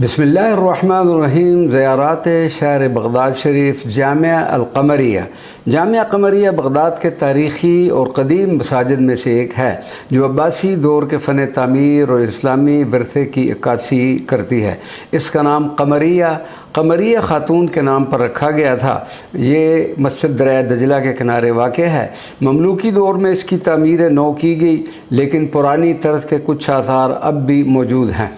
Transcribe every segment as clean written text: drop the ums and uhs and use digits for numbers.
بسم اللہ الرحمن الرحیم۔ زیارات شہر بغداد شریف۔ جامعہ القمریہ۔ جامعہ قمریہ بغداد کے تاریخی اور قدیم مساجد میں سے ایک ہے جو عباسی دور کے فن تعمیر اور اسلامی ورثے کی عکاسی کرتی ہے۔ اس کا نام قمریہ خاتون کے نام پر رکھا گیا تھا۔ یہ مسجد دریائے دجلہ کے کنارے واقع ہے۔ مملوکی دور میں اس کی تعمیر نو کی گئی، لیکن پرانی طرز کے کچھ آثار اب بھی موجود ہیں۔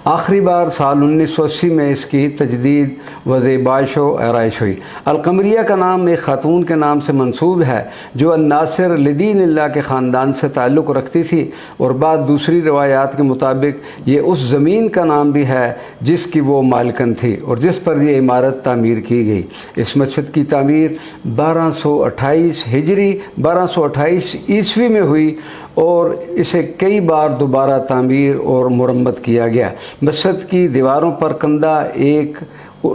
آخری بار سال 1980 میں اس کی تجدید و زیبائش و آرائش ہوئی۔ القمریہ کا نام ایک خاتون کے نام سے منسوب ہے جو الناصر لدین اللہ کے خاندان سے تعلق رکھتی تھی، اور بعد دوسری روایات کے مطابق یہ اس زمین کا نام بھی ہے جس کی وہ مالکن تھی اور جس پر یہ عمارت تعمیر کی گئی۔ اس مسجد کی تعمیر 1228 ہجری 1228 عیسوی میں ہوئی اور اسے کئی بار دوبارہ تعمیر اور مرمت کیا گیا۔ مسجد کی دیواروں پر کندہ ایک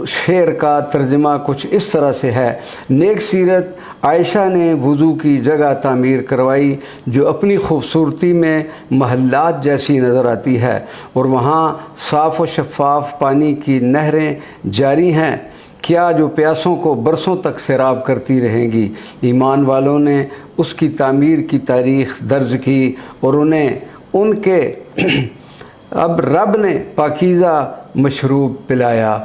شعر کا ترجمہ کچھ اس طرح سے ہے: نیک سیرت عائشہ نے وضو کی جگہ تعمیر کروائی جو اپنی خوبصورتی میں محلات جیسی نظر آتی ہے، اور وہاں صاف و شفاف پانی کی نہریں جاری ہیں، کیا جو پیاسوں کو برسوں تک سیراب کرتی رہیں گی۔ ایمان والوں نے اس کی تعمیر کی تاریخ درج کی اور ان کے اب رب نے پاکیزہ مشروب پلایا۔